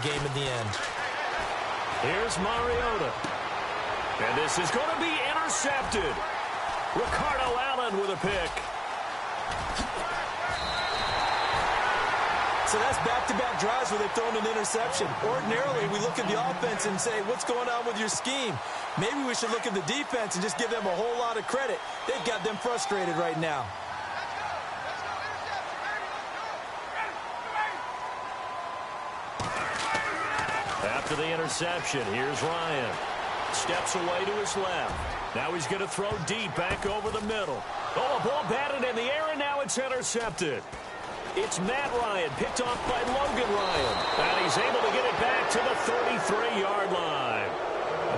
game in the end. Here's Mariota. And this is going to be intercepted. Ricardo Allen with a pick. So that's back-to-back drives where they've thrown an interception. Ordinarily, we look at the offense and say, what's going on with your scheme? Maybe we should look at the defense and just give them a whole lot of credit. They've got them frustrated right now. After the interception, here's Ryan. Steps away to his left. Now he's going to throw deep back over the middle. Oh, a ball batted in the air, and now it's intercepted. It's Matt Ryan, picked off by Logan Ryan. And he's able to get it back to the 33-yard line.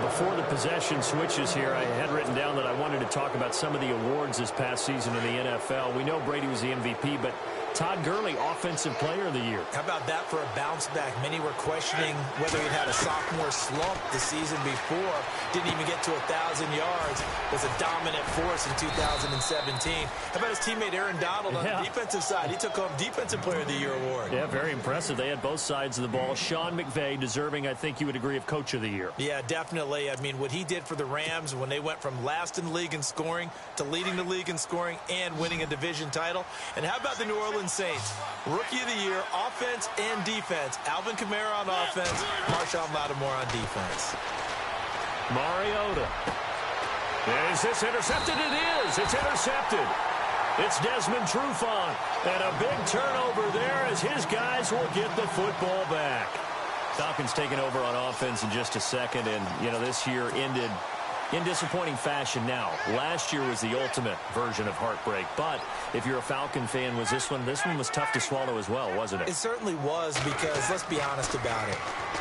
Before the possession switches here, I had written down that I wanted to talk about some of the awards this past season in the NFL. We know Brady was the MVP, but Todd Gurley, Offensive Player of the Year. How about that for a bounce back? Many were questioning whether he'd had a sophomore slump the season before. Didn't even get to 1,000 yards. Was a dominant force in 2017. How about his teammate Aaron Donald on the defensive side? He took home Defensive Player of the Year award. Yeah, very impressive. They had both sides of the ball. Sean McVay deserving, I think you would agree, of Coach of the Year. Yeah, definitely. I mean, what he did for the Rams when they went from last in the league in scoring to leading the league in scoring and winning a division title. And how about the New Orleans Saints? Rookie of the Year, offense and defense. Alvin Kamara on offense, Marshawn Lattimore on defense. Mariota. Is this intercepted? It is. It's intercepted. It's Desmond Trufant. And a big turnover there as his guys will get the football back. Falcons taking over on offense in just a second. And, you know, this year ended in disappointing fashion now. Last year was the ultimate version of heartbreak. But if you're a Falcon fan, was this one was tough to swallow as well, wasn't it? It certainly was because, let's be honest about it,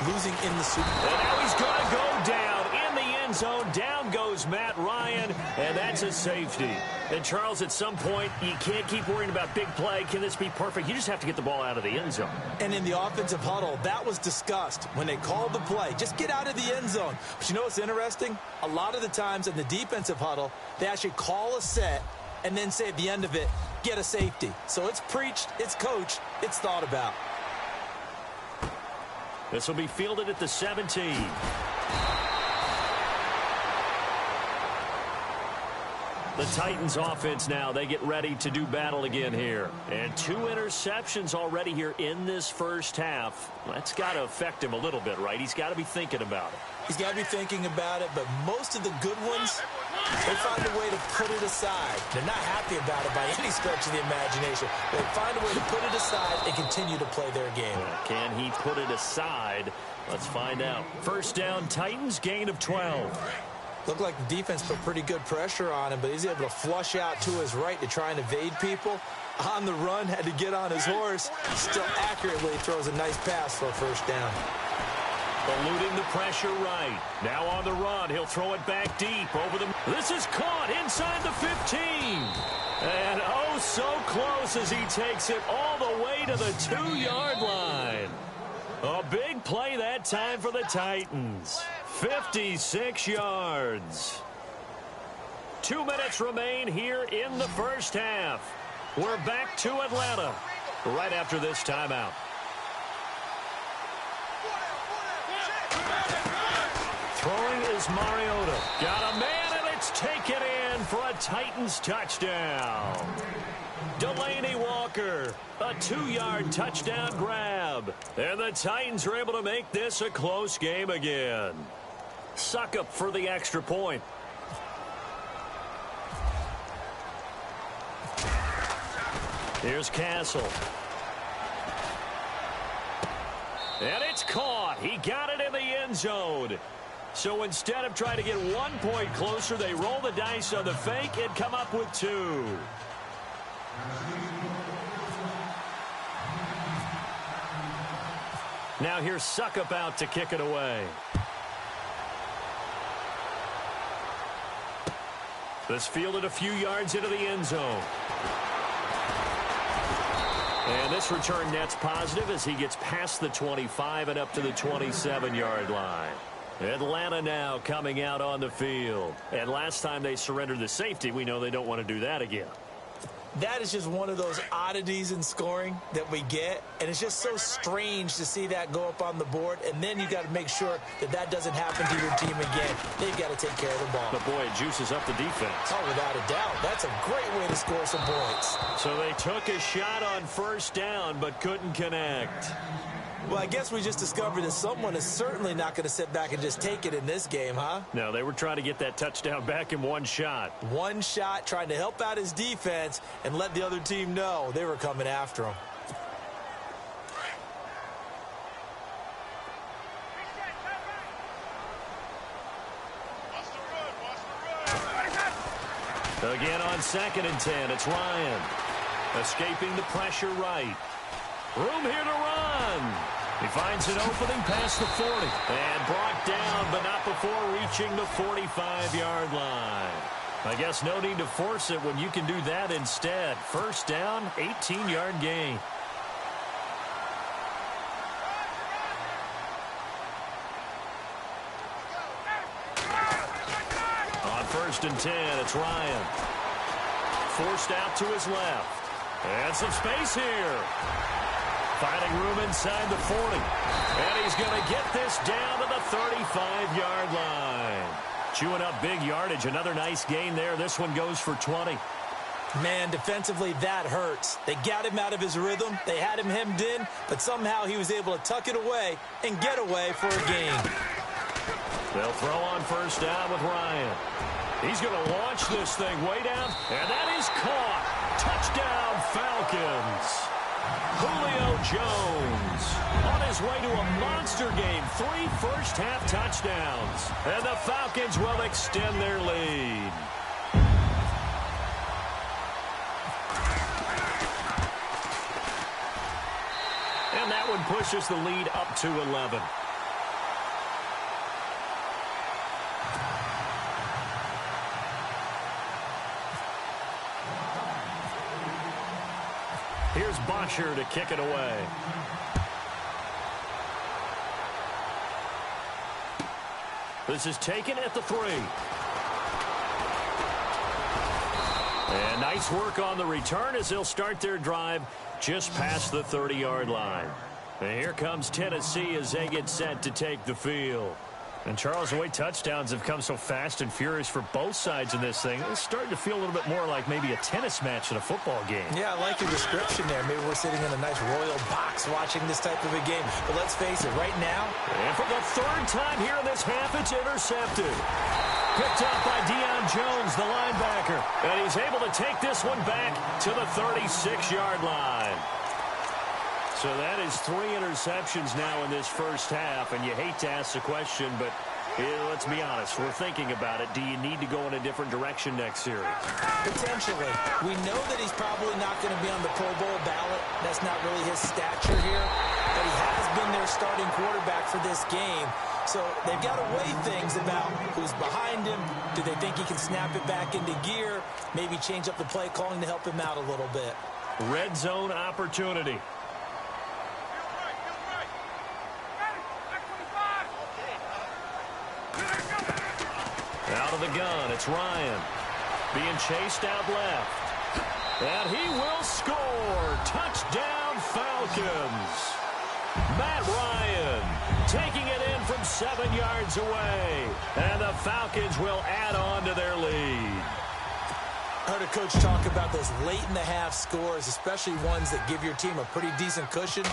losing in the Super Bowl. And now he's going to go down in the end zone. Down goes Matt Ryan, and that's a safety. And, Charles, at some point, you can't keep worrying about big play. Can this be perfect? You just have to get the ball out of the end zone. And in the offensive huddle, that was discussed when they called the play. Just get out of the end zone. But you know what's interesting? A lot of the times in the defensive huddle, they actually call a set and then say at the end of it, get a safety. So it's preached, it's coached, it's thought about. This will be fielded at the 17. The Titans offense now, they get ready to do battle again here. And 2 interceptions already here in this first half. That's got to affect him a little bit, right? He's got to be thinking about it. He's got to be thinking about it, but most of the good ones, they find a way to put it aside. They're not happy about it by any stretch of the imagination. They find a way to put it aside and continue to play their game. Can he put it aside? Let's find out. First down, Titans, gain of 12. Looked like the defense put pretty good pressure on him, but he's able to flush out to his right to try and evade people. On the run, had to get on his horse. Still accurately throws a nice pass for a first down. Eluding the pressure right. Now on the run, he'll throw it back deep over the... This is caught inside the 15. And oh, so close as he takes it all the way to the 2-yard line. A big play that time for the Titans. 56 yards. 2 minutes remain here in the first half. We're back to Atlanta right after this timeout. Throwing is Mariota. Got a man, and it's taken in for a Titans touchdown. Delaney Walker, a 2-yard touchdown grab. And the Titans are able to make this a close game again. Suck up for the extra point. Here's Castle. And it's caught. He got it in the end zone. So instead of trying to get 1 point closer, they roll the dice on the fake and come up with 2. Now here's Suckup out to kick it away. This fielded a few yards into the end zone. And this return net's positive as he gets past the 25 and up to the 27-yard line. Atlanta now coming out on the field. And last time they surrendered the safety, we know they don't want to do that again. That is just one of those oddities in scoring that we get, and it's just so strange to see that go up on the board, and then you got to make sure that that doesn't happen to your team again. They've got to take care of the ball. But, boy, it juices up the defense. Oh, without a doubt. That's a great way to score some points. So they took a shot on first down, but couldn't connect. Well, I guess we just discovered that someone is certainly not going to sit back and just take it in this game, huh? No, they were trying to get that touchdown back in one shot. One shot, trying to help out his defense and let the other team know they were coming after him. Again on 2nd and 10, it's Ryan. Escaping the pressure right. Room here to run. He finds an opening past the 40. And brought down, but not before reaching the 45-yard line. I guess no need to force it when you can do that instead. First down, 18-yard gain. On 1st and 10, it's Ryan. Forced out to his left. And some space here. Finding room inside the 40. And he's going to get this down to the 35-yard line. Chewing up big yardage. Another nice gain there. This one goes for 20. Man, defensively, that hurts. They got him out of his rhythm. They had him hemmed in, but somehow he was able to tuck it away and get away for a gain. They'll throw on first down with Ryan. He's going to launch this thing way down, and that is caught. Touchdown, Falcons. Julio Jones on his way to a monster game. 3 first-half touchdowns. And the Falcons will extend their lead. And that one pushes the lead up to 11. Here's Bosher to kick it away. This is taken at the 3. And nice work on the return as they'll start their drive just past the 30-yard line. And here comes Tennessee as they get set to take the field. And, Charles, the way touchdowns have come so fast and furious for both sides in this thing, it's starting to feel a little bit more like maybe a tennis match in a football game. Yeah, I like your description there. Maybe we're sitting in a nice royal box watching this type of a game. But let's face it, right now. And for the 3rd time here in this half, it's intercepted. Picked up by Deion Jones, the linebacker. And he's able to take this one back to the 36-yard line. So that is 3 interceptions now in this first half, and you hate to ask the question, but let's be honest, we're thinking about it. Do you need to go in a different direction next series? Potentially. We know that he's probably not going to be on the Pro Bowl ballot. That's not really his stature here, but he has been their starting quarterback for this game. So they've got to weigh things about who's behind him. Do they think he can snap it back into gear? Maybe change up the play calling to help him out a little bit. Red zone opportunity. Out of the gun, it's Ryan. Being chased out left. And he will score. Touchdown, Falcons. Matt Ryan taking it in from 7 yards away. And the Falcons will add on to their lead. I heard a coach talk about those late-in-the-half scores, especially ones that give your team a pretty decent cushion.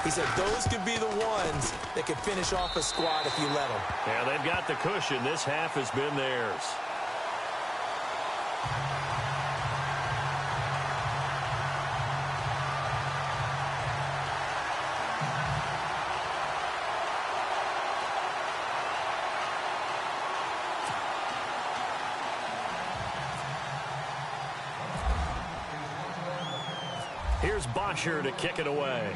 He said those could be the ones that could finish off a squad if you let them. Yeah, they've got the cushion. This half has been theirs. Here's Bosher to kick it away.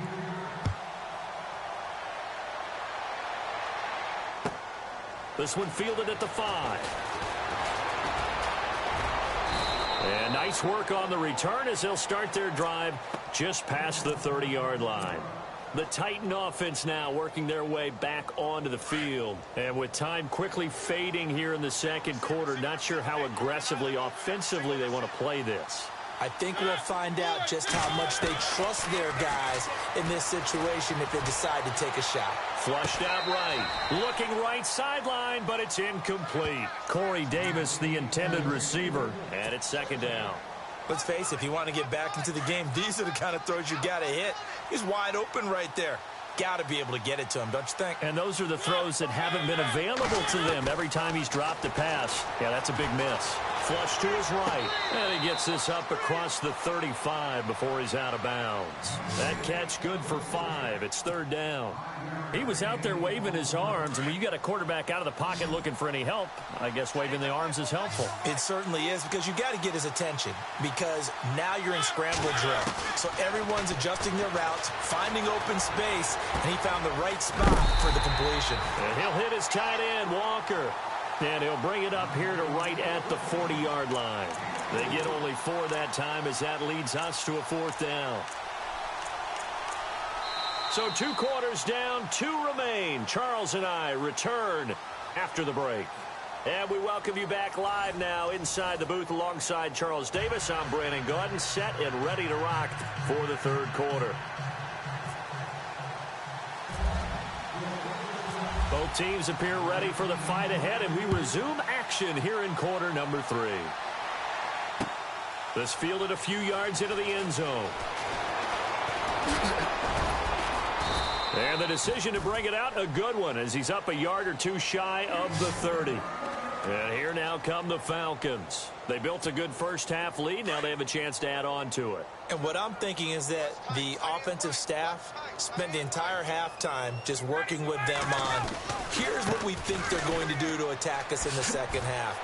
This one fielded at the 5. And nice work on the return as they'll start their drive just past the 30-yard line. The Titan offense now working their way back onto the field. And with time quickly fading here in the second quarter, not sure how aggressively, offensively they want to play this. I think we'll find out just how much they trust their guys in this situation if they decide to take a shot. Flushed out right. Looking right sideline, but it's incomplete. Corey Davis, the intended receiver, and it's second down. Let's face it, if you want to get back into the game, these are the kind of throws you got to hit. He's wide open right there. Got to be able to get it to him, don't you think? And those are the throws that haven't been available to them every time he's dropped a pass. Yeah, that's a big miss. Flush to his right. And he gets this up across the 35 before he's out of bounds. That catch good for 5. It's third down. He was out there waving his arms, and when you got a quarterback out of the pocket looking for any help, I guess waving the arms is helpful. It certainly is, because you got to get his attention, because now you're in scramble drill. So everyone's adjusting their routes, finding open space, and he found the right spot for the completion. And he'll hit his tight end, Walker. And he'll bring it up here to right at the 40-yard line. They get only 4 that time as that leads us to a fourth down. So 2 quarters down, 2 remain. Charles and I return after the break. And we welcome you back live now inside the booth alongside Charles Davis. I'm Brandon Gaudin, set and ready to rock for the third quarter. Both teams appear ready for the fight ahead, and we resume action here in quarter number 3. This fielded a few yards into the end zone. And the decision to bring it out, a good one, as he's up a yard or 2 shy of the 30. And here now come the Falcons. They built a good first-half lead. Now they have a chance to add on to it. And what I'm thinking is that the offensive staff spent the entire halftime just working with them on, here's what we think they're going to do to attack us in the second half.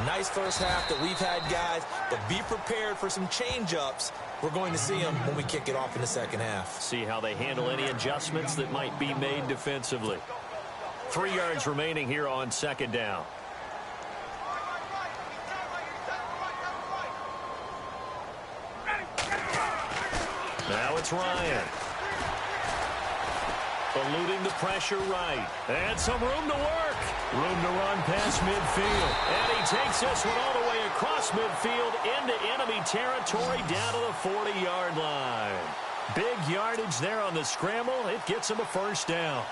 Nice first half that we've had, guys, but be prepared for some change-ups. We're going to see them when we kick it off in the second half. See how they handle any adjustments that might be made defensively. 3 yards remaining here on second down. Now it's Ryan. Eluding the pressure right. And some room to work. Room to run past midfield. And he takes this one all the way across midfield into enemy territory down to the 40-yard line. Big yardage there on the scramble. It gets him a first down.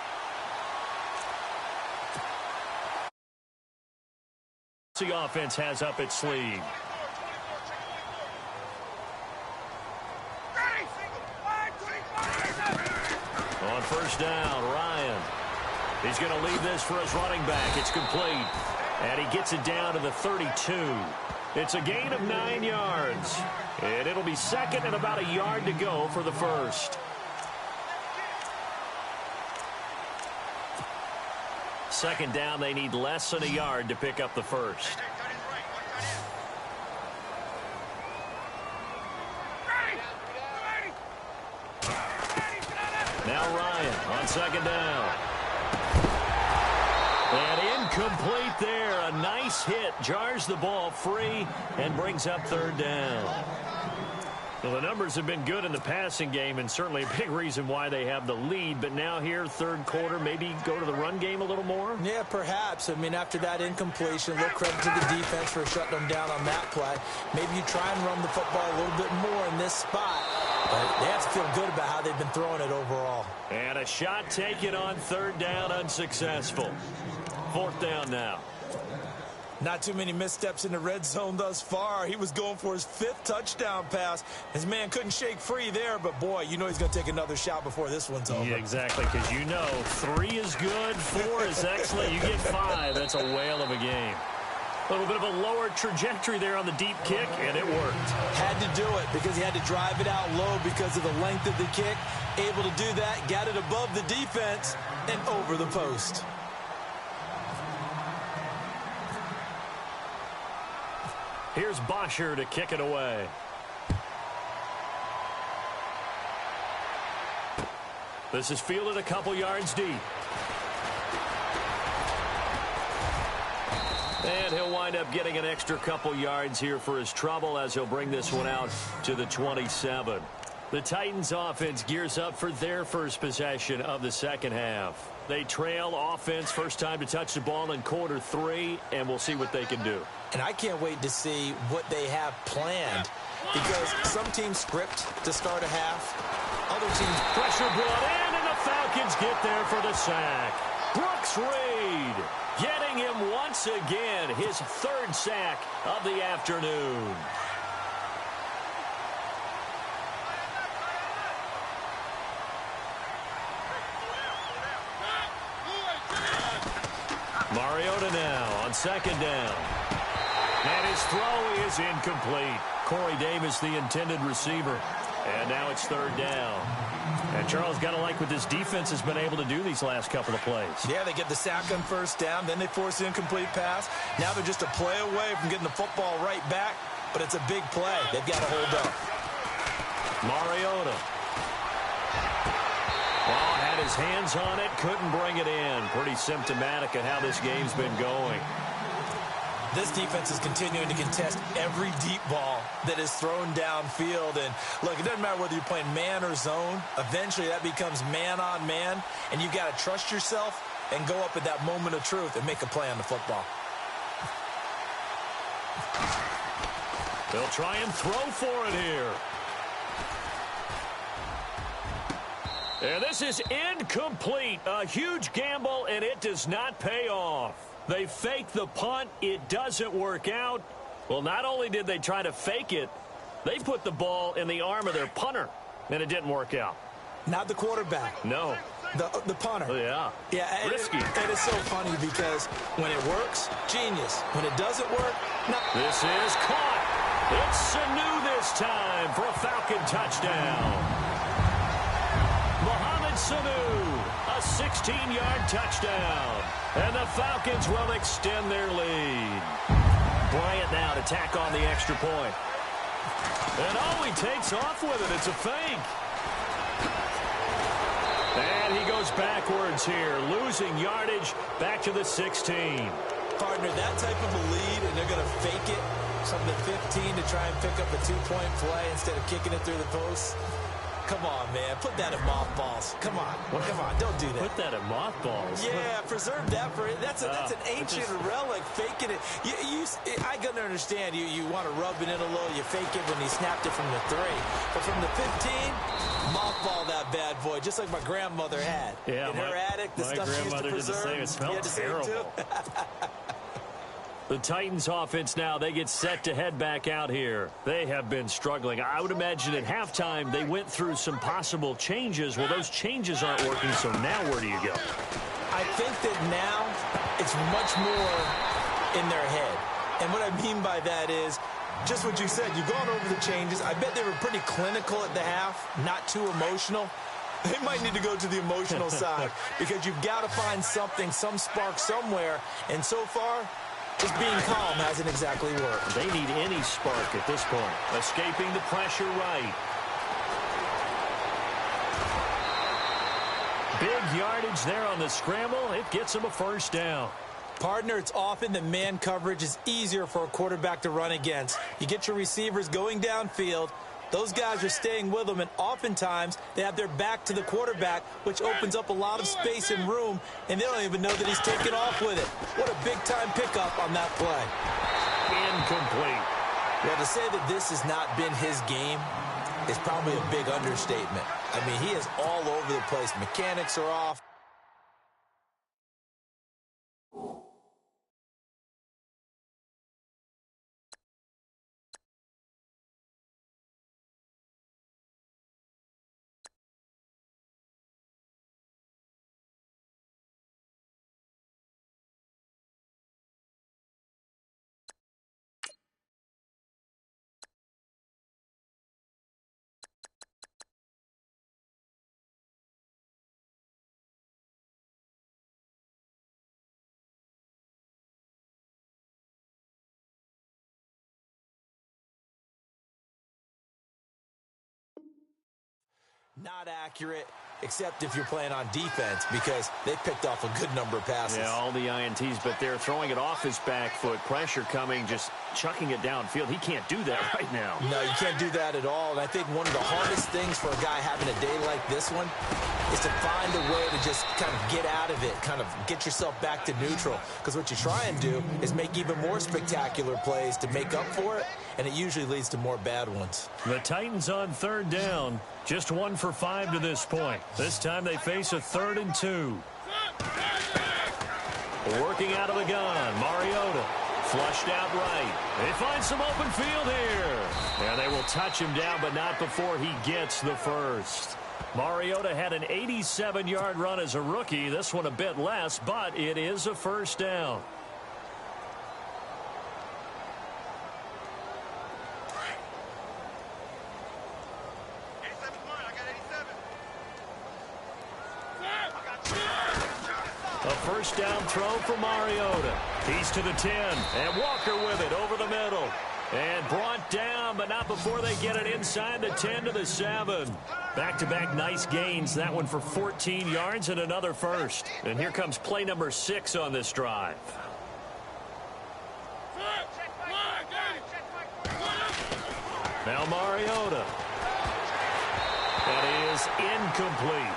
The offense has up its sleeve. On first down, Ryan. He's going to leave this for his running back. It's complete. And he gets it down to the 32. It's a gain of 9 yards. And it'll be second and about a yard to go for the first. Second down, they need less than a yard to pick up the first. Now Ryan on second down. And incomplete there. A nice hit. Jars the ball free and brings up third down. Well, the numbers have been good in the passing game, and certainly a big reason why they have the lead. But now here, third quarter, maybe go to the run game a little more? Yeah, perhaps. I mean, after that incompletion, a little credit to the defense for shutting them down on that play. Maybe you try and run the football a little bit more in this spot. But they have to feel good about how they've been throwing it overall. And a shot taken on third down, unsuccessful. Fourth down now. Not too many missteps in the red zone thus far. He was going for his 5th touchdown pass. His man couldn't shake free there, but boy, you know he's going to take another shot before this one's over. Yeah, exactly, because you know 3 is good, 4 is excellent. You get 5, that's a whale of a game. A little bit of a lower trajectory there on the deep kick, and it worked. Had to do it because he had to drive it out low because of the length of the kick. Able to do that, got it above the defense and over the post. Here's Bosher to kick it away. This is fielded a couple yards deep. And he'll wind up getting an extra couple yards here for his trouble as he'll bring this one out to the 27. The Titans offense gears up for their first possession of the second half. They trail offense, first time to touch the ball in quarter 3, and we'll see what they can do. And I can't wait to see what they have planned because some teams script to start a half. Other teams... Pressure brought in, and the Falcons get there for the sack. Brooks Reed getting him once again, his third sack of the afternoon. Mariota now on second down. And his throw is incomplete. Corey Davis, the intended receiver. And now it's third down. And Charles, got to like what this defense has been able to do these last couple of plays. Yeah, they get the sack on first down, then they force the incomplete pass. Now they're just a play away from getting the football right back, but it's a big play. They've got to hold up. Mariota. Ball had his hands on it, couldn't bring it in. Pretty symptomatic of how this game's been going. This defense is continuing to contest every deep ball that is thrown downfield. And, look, it doesn't matter whether you're playing man or zone. Eventually, that becomes man-on-man, and you've got to trust yourself and go up at that moment of truth and make a play on the football. They'll try and throw for it here. And this is incomplete. A huge gamble, and it does not pay off. They fake the punt. It doesn't work out. Well, not only did they try to fake it, they put the ball in the arm of their punter, and it didn't work out. Not the quarterback. No. The punter. Oh, yeah. Yeah, risky. And it's so funny because when it works, genius. When it doesn't work, no. This is caught. It's Sanu this time for a Falcon touchdown. Mohamed Sanu, a 16-yard touchdown. And the Falcons will extend their lead. Bryant now to tack on the extra point. And he takes off with it. It's a fake. And he goes backwards here, losing yardage back to the 16. Partner, that type of a lead, and they're going to fake it from the 15 to try and pick up a two-point play instead of kicking it through the post. Come on, man. Put that in mothballs. Come on. Come on. Don't do that. Put that in mothballs. Yeah, preserve that for it. That's an ancient relic, faking it. I can understand you want to rub it in a little. You fake it when he snapped it from the 3. But from the 15, mothball that bad boy, just like my grandmother had. Yeah, in her attic, the stuff she used to preserve. It smelled terrible. The Titans offense now, they get set to head back out here. They have been struggling. I would imagine at halftime they went through some possible changes. Well, those changes aren't working, so now where do you go? I think that now it's much more in their head. And what I mean by that is just what you said. You've gone over the changes. I bet they were pretty clinical at the half, not too emotional. They might need to go to the emotional side because you've got to find something, some spark somewhere. And so far, just being calm hasn't exactly worked. They need any spark at this point. Escaping the pressure right. Big yardage there on the scramble. It gets him a first down. Partner, it's often that man coverage is easier for a quarterback to run against. You get your receivers going downfield. Those guys are staying with them, and oftentimes they have their back to the quarterback, which opens up a lot of space and room, and they don't even know that he's taken off with it. What a big-time pickup on that play. Incomplete. Well, to say that this has not been his game is probably a big understatement. I mean, he is all over the place. Mechanics are off. Not accurate, except if you're playing on defense, because they picked off a good number of passes. Yeah, all the INTs, but they're throwing it off his back foot. Pressure coming, just chucking it downfield. He can't do that right now. No, you can't do that at all. And I think one of the hardest things for a guy having a day like this one is to find a way to just kind of get out of it, kind of get yourself back to neutral. Because what you try and do is make even more spectacular plays to make up for it, and it usually leads to more bad ones. The Titans on third down, just 1 for 5 to this point. This time they face a 3rd and 2. Working out of the gun, Mariota. Flushed out right. They find some open field here. And they will touch him down, but not before he gets the first. Mariota had an 87-yard run as a rookie. This one a bit less, but it is a first down. A first down throw for Mariota. He's to the 10, and Walker with it over the middle. And brought down, but not before they get it inside the 10 to the 7. Back-to-back nice gains. That one for 14 yards and another first. And here comes play number 6 on this drive. Now Mariota. That is incomplete.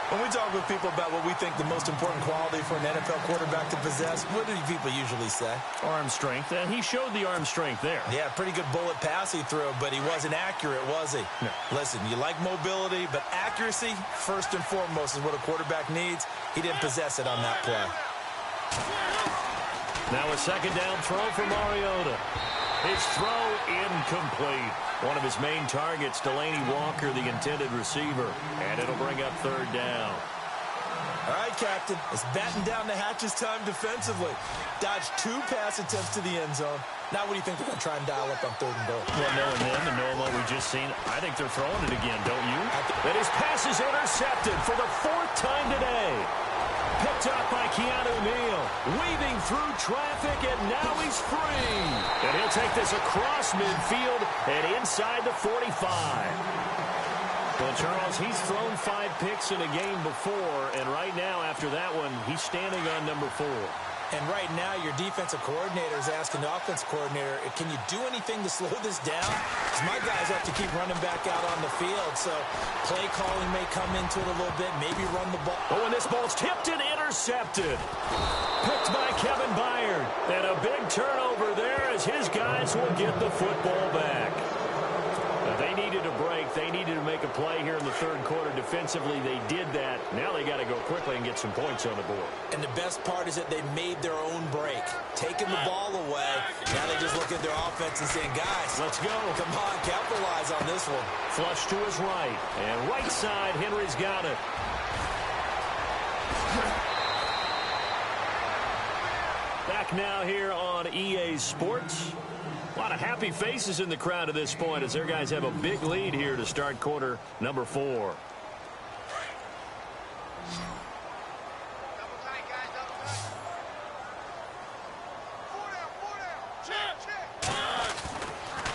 When we talk with people about what we think the most important quality for an NFL quarterback to possess, what do people usually say? Arm strength, and he showed the arm strength there. Yeah, pretty good bullet pass he threw, but he wasn't accurate, was he? No. Listen, you like mobility, but accuracy, first and foremost, is what a quarterback needs. He didn't possess it on that play. Now a second down throw for Mariota. His throw incomplete. One of his main targets, Delaney Walker, the intended receiver. And it'll bring up third down. All right, Captain. It's batten down the hatches time defensively. Dodged 2 pass attempts to the end zone. Now what do you think they're going to try and dial up on 3rd and goal? Well, knowing them and knowing what we just seen, I think they're throwing it again, don't you? And his pass is intercepted for the 4th time today. Picked up by Keanu Neal, weaving through traffic, and now he's free. And he'll take this across midfield and inside the 45. Well, Charles, he's thrown 5 picks in a game before, and right now, after that one, he's standing on number 4. And right now, your defensive coordinator is asking the offensive coordinator, can you do anything to slow this down? Because my guys have to keep running back out on the field, so play calling may come into it a little bit, maybe run the ball. Oh, and this ball's tipped and intercepted. Picked by Kevin Byard. And a big turnover there as his guys will get the football back. They needed a break. They needed to make a play here in the 3rd quarter. Defensively, they did that. Now they got to go quickly and get some points on the board. And the best part is that they made their own break. Taking the ball away. Now they just look at their offense and saying, guys, let's go. Come on, capitalize on this one. Flush to his right. And right side, Henry's got it. Back now here on EA Sports. A lot of happy faces in the crowd at this point as their guys have a big lead here to start quarter number 4.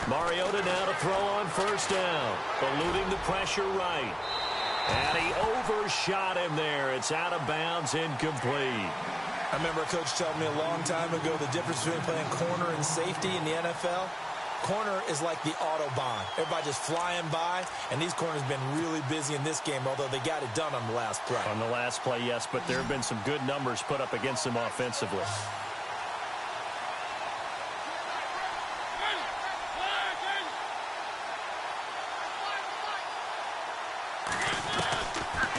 Mariota now to throw on first down, eluding the pressure right. And he overshot him there. It's out of bounds, incomplete. I remember a coach telling me a long time ago the difference between playing corner and safety in the NFL. Corner is like the Autobahn. Everybody just flying by, and these corners have been really busy in this game, although they got it done on the last play. On the last play, yes, but there have been some good numbers put up against them offensively.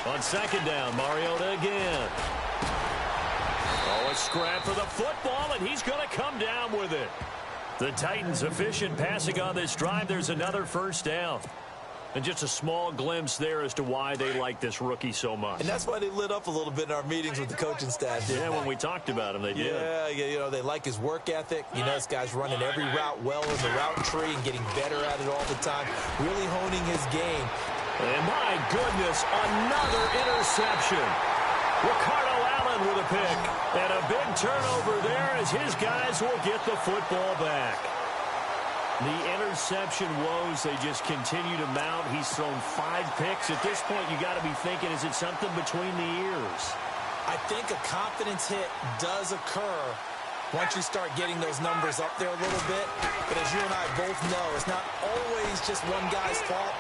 On second down, Mariota again. Oh, a scrap for the football, and he's going to come down with it. The Titans efficient passing on this drive. There's another first down. And just a small glimpse there as to why they like this rookie so much. And that's why they lit up a little bit in our meetings with the coaching staff. Yeah, when we talked about him, they did. Yeah, you know, they like his work ethic. You know, this guy's running every route well in the route tree and getting better at it all the time, really honing his game. And my goodness, another interception. Ricardo Allen with a pick. And a big turnover there as his guys will get the football back. The interception woes, they just continue to mount. He's thrown 5 picks. At this point, you got to be thinking, is it something between the ears? I think a confidence hit does occur once you start getting those numbers up there a little bit. But as you and I both know, it's not always just one guy's fault.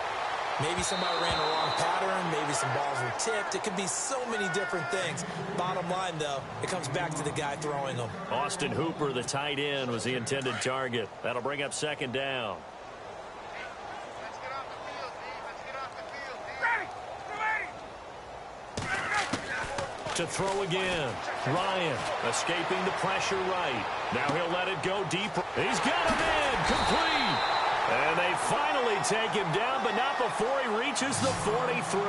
Maybe somebody ran a wrong pattern. Maybe some balls were tipped. It could be so many different things. Bottom line, though, it comes back to the guy throwing them. Austin Hooper, the tight end, was the intended target. That'll bring up second down. To throw again. Ryan escaping the pressure right. Now he'll let it go deep. He's got him in. Complete. And they finally take him down, but not before he reaches the 43.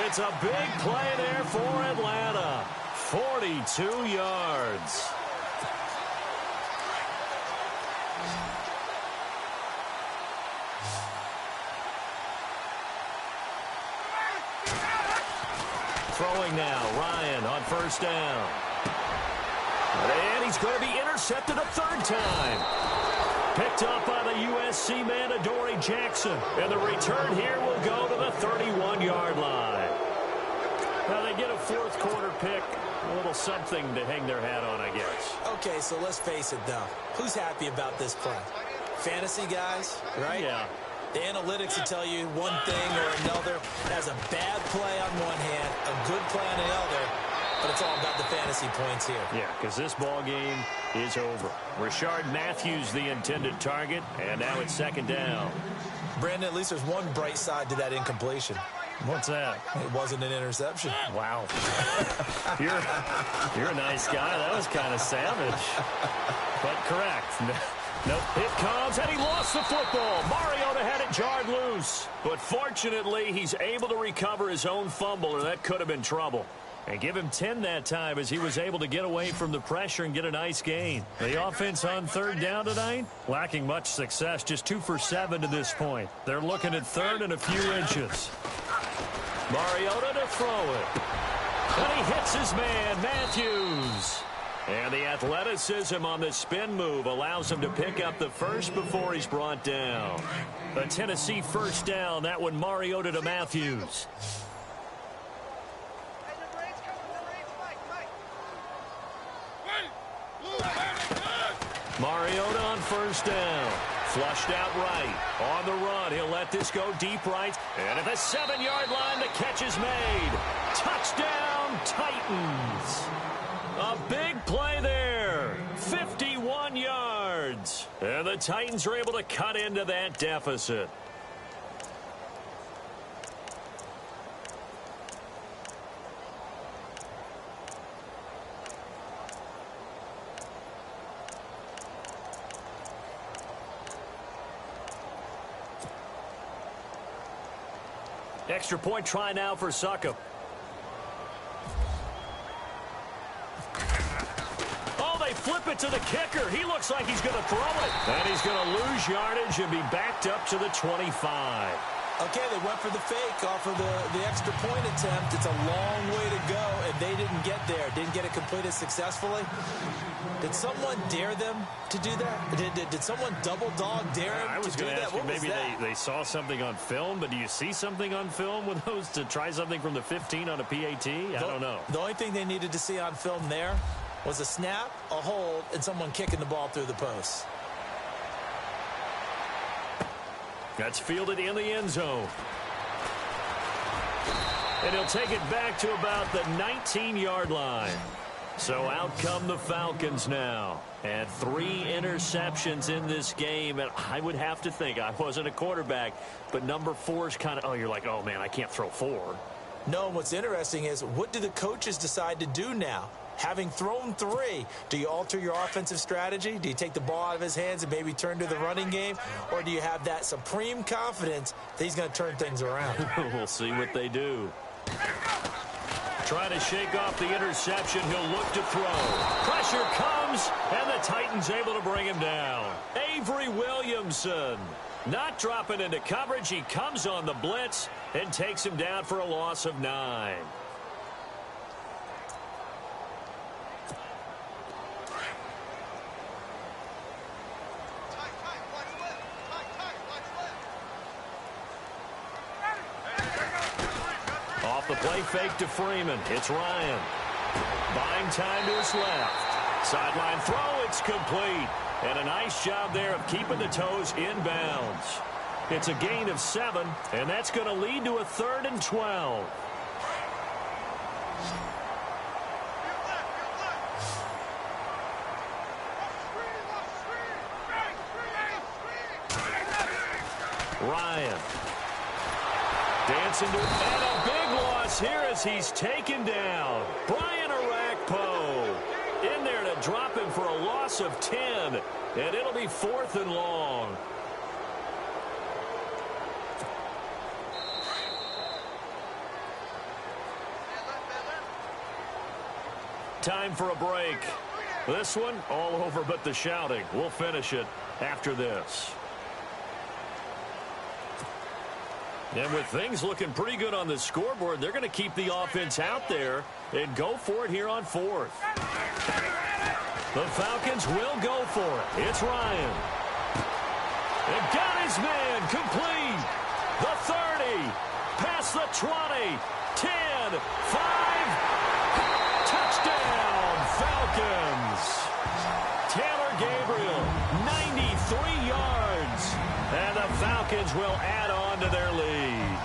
It's a big play there for Atlanta. 42 yards. Throwing now, Ryan on first down. And he's going to be intercepted a third time. Picked up by the USC man, Adoree Jackson. And the return here will go to the 31-yard line. Now they get a fourth quarter pick. A little something to hang their hat on, I guess. Okay, so let's face it, though. Who's happy about this play? Fantasy guys, right? Yeah. The analytics will tell you one thing or another. That's a bad play on one hand, a good play on the other, but it's all about the fantasy points here. Yeah, because this ball game is over. Rashard Matthews, the intended target, and now it's second down. Brandon, at least there's one bright side to that incompletion. What's that? It wasn't an interception. Wow. You're a nice guy. That was kind of savage, but correct. Nope. It comes, and he lost the football. Mariota had it jarred loose. But fortunately, he's able to recover his own fumble, or that could have been trouble. And give him 10 that time as he was able to get away from the pressure and get a nice gain. The offense on third down tonight, lacking much success, just 2 for 7 to this point. They're looking at third and a few inches. Mariota to throw it. And he hits his man, Matthews. And the athleticism on the spin move allows him to pick up the first before he's brought down. A Tennessee first down, that one Mariota to Matthews. Mariota on first down. Flushed out right. On the run, he'll let this go deep right. And at the 7-yard line, the catch is made. Touchdown, Titans. A big play there. 51 yards. And the Titans are able to cut into that deficit. Extra point try now for Succop. Oh, they flip it to the kicker. He looks like he's going to throw it. And he's going to lose yardage and be backed up to the 25. Okay, they went for the fake off of the extra point attempt. It's a long way to go, and they didn't get there. Didn't get it completed successfully. Did someone dare them to do that? Did someone double dog dare them I was to do going to that? ask you, What was maybe that? they saw something on film, but do you see something on film with those to try something from the 15 on a PAT? I don't know. The only thing they needed to see on film there was a snap, a hold, and someone kicking the ball through the post. That's fielded in the end zone. And he'll take it back to about the 19-yard line. So out come the Falcons now. And 3 interceptions in this game. And I would have to think, I wasn't a quarterback, but number 4 is kind of, oh, you're like, oh, man, I can't throw 4. No, what's interesting is, what do the coaches decide to do now? Having thrown 3, do you alter your offensive strategy? Do you take the ball out of his hands and maybe turn to the running game? Or do you have that supreme confidence that he's going to turn things around? We'll see what they do. Trying to shake off the interception. He'll look to throw. Pressure comes, and the Titans able to bring him down. Avery Williamson not dropping into coverage. He comes on the blitz and takes him down for a loss of 9. Off the play fake to Freeman. It's Ryan. Buying time to his left. Sideline throw. It's complete. And a nice job there of keeping the toes in bounds. It's a gain of 7, and that's going to lead to a 3rd and 12. Ryan. Dancing to and a big loss here as he's taken down. Brian Arakpo in there to drop him for a loss of 10, and it'll be 4th and long. Time for a break. This one all over but the shouting. We'll finish it after this. And with things looking pretty good on the scoreboard, they're going to keep the offense out there and go for it here on 4th. The Falcons will go for it. It's Ryan. And got his man complete. The 30. Past the 20. 10. 5. Touchdown, Falcons. Taylor Gabriel, 93 yards. And the Falcons will add on to their lead.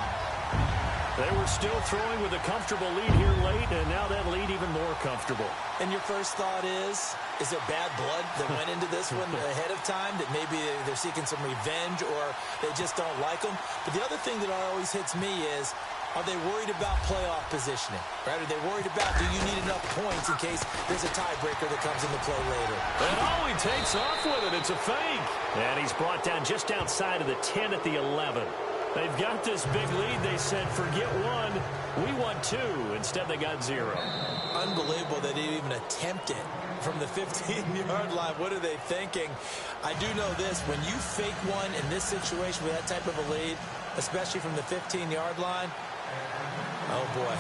They were still throwing with a comfortable lead here late, and now that lead even more comfortable. And your first thought is there bad blood that went into this one ahead of time, that maybe they're seeking some revenge or they just don't like them? But the other thing that always hits me is, are they worried about playoff positioning? Right? Are they worried about, do you need enough points in case there's a tiebreaker that comes into play later? And he takes off with it. It's a fake. And he's brought down just outside of the 10 at the 11. They've got this big lead. They said, forget 1. We want 2. Instead, they got 0. Unbelievable that they even attempt it from the 15-yard line. What are they thinking? I do know this. When you fake one in this situation with that type of a lead, especially from the 15-yard line, oh, boy.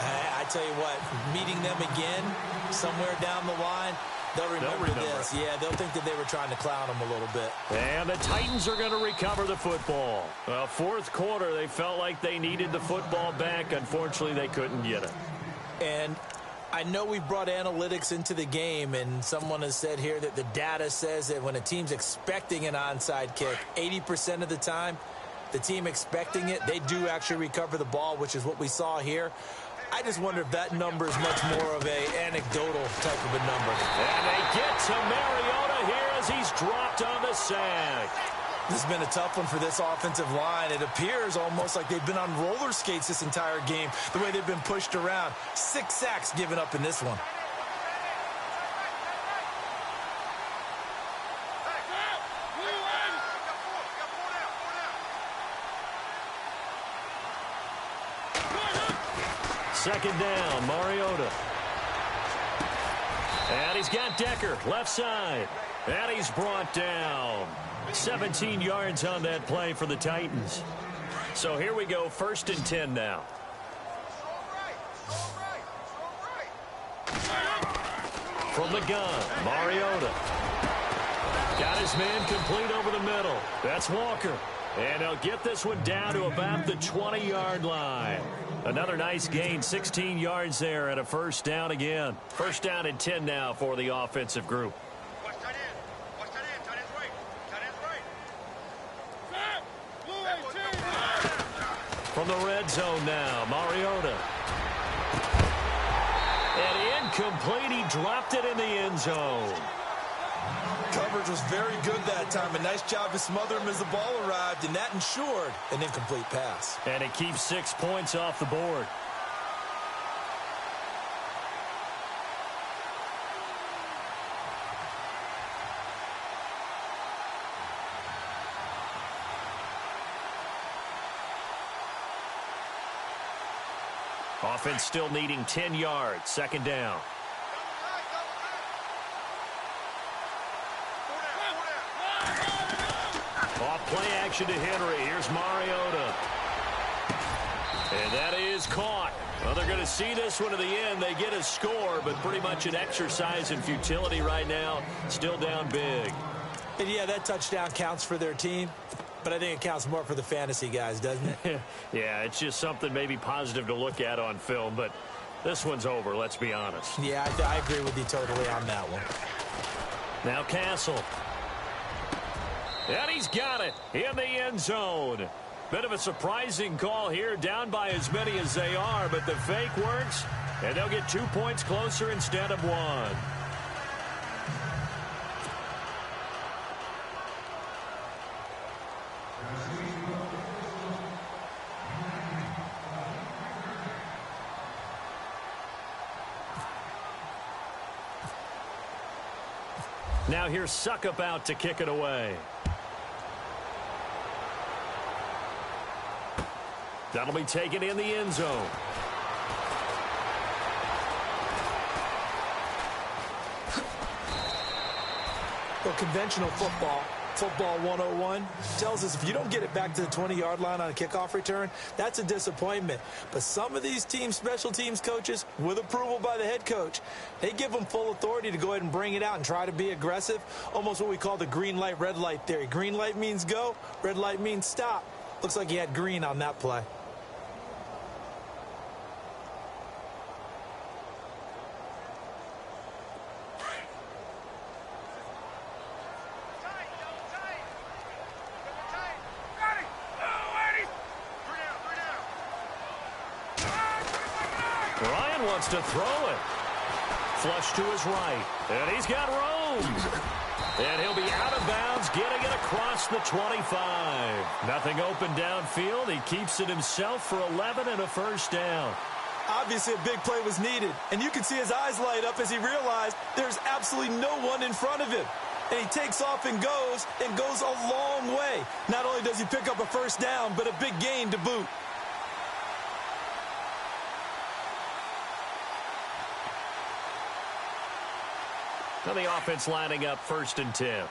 I tell you what, meeting them again somewhere down the line, they'll remember this. Yeah, they'll think that they were trying to clown them a little bit. And the Titans are going to recover the football. Fourth quarter, they felt like they needed the football back. Unfortunately, they couldn't get it. And I know we've brought analytics into the game, and someone has said here that the data says that when a team's expecting an onside kick, 80% of the time, the team expecting it, they do actually recover the ball, which is what we saw here. I just wonder if that number is much more of an anecdotal type of a number. And they get to Mariota here as he's dropped on the sack. This has been a tough one for this offensive line. It appears almost like they've been on roller skates this entire game, the way they've been pushed around. 6 sacks given up in this one. Second down, Mariota. And he's got Decker, left side. And he's brought down. 17 yards on that play for the Titans. So here we go, 1st and 10 now. From the gun, Mariota. Got his man complete over the middle. That's Walker. And he'll get this one down to about the 20-yard line. Another nice gain, 16 yards there and a first down again. First down and 10 now for the offensive group. From the red zone now, Mariota. And incomplete, he dropped it in the end zone. Coverage was very good that time. A nice job to smother him as the ball arrived, and that ensured an incomplete pass. And it keeps 6 points off the board. Offense still needing 10 yards. Second down. Off play action to Henry. Here's Mariota. And that is caught. Well, they're going to see this one to the end. They get a score, but pretty much an exercise in futility right now. Still down big. And yeah, that touchdown counts for their team, but I think it counts more for the fantasy guys, doesn't it? Yeah, it's just something maybe positive to look at on film, but this one's over, let's be honest. Yeah, I agree with you totally on that one. Now Castle. And he's got it in the end zone. Bit of a surprising call here, down by as many as they are, but the fake works, and they'll get 2 points closer instead of 1. Now here's Suckup out to kick it away. That'll be taken in the end zone. Well, conventional football 101, tells us if you don't get it back to the 20-yard line on a kickoff return, that's a disappointment. But some of these special teams coaches, with approval by the head coach, they give them full authority to go ahead and bring it out and try to be aggressive, almost what we call the green light, red light theory. Green light means go, red light means stop. Looks like he had green on that play. Wants to throw it. Flush to his right. And he's got room. And he'll be out of bounds, getting it across the 25. Nothing open downfield. He keeps it himself for 11 and a first down. Obviously, a big play was needed. And you can see his eyes light up as he realized there's absolutely no one in front of him. And he takes off and goes a long way. Not only does he pick up a first down, but a big gain to boot. Now the offense lining up 1st and 10.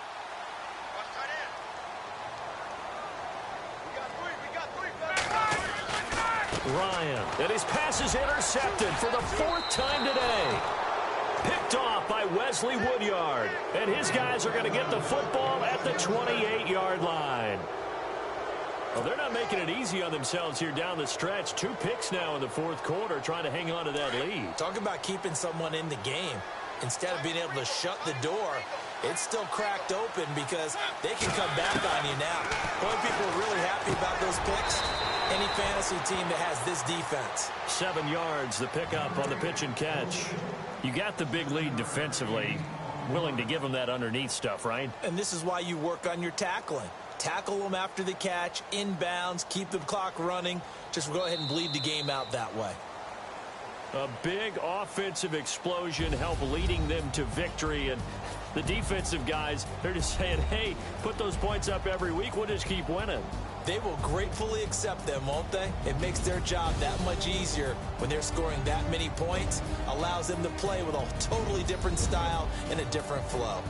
Ryan, and his pass is intercepted for the 4th time today. Picked off by Wesley Woodyard. And his guys are going to get the football at the 28-yard line. Well, they're not making it easy on themselves here down the stretch. 2 picks now in the 4th quarter, trying to hang on to that lead. Talk about keeping someone in the game. Instead of being able to shut the door, it's still cracked open because they can come back on you now. The only people are really happy about those picks, any fantasy team that has this defense. 7 yards, the pickup on the pitch and catch. You got the big lead defensively. Willing to give them that underneath stuff, right? And this is why you work on your tackling. Tackle them after the catch, inbounds, keep the clock running. Just go ahead and bleed the game out that way. A big offensive explosion help leading them to victory. And the defensive guys, they're just saying, hey, put those points up every week. We'll just keep winning. They will gratefully accept them, won't they? It makes their job that much easier when they're scoring that many points. Allows them to play with a totally different style and a different flow.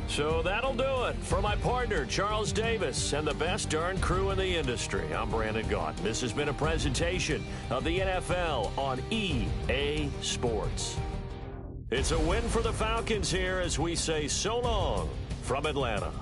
So that'll do it for my partner, Charles Davis, and the best darn crew in the industry. I'm Brandon Gaunt. This has been a presentation of the NFL on EA Sports. It's a win for the Falcons here as we say so long from Atlanta.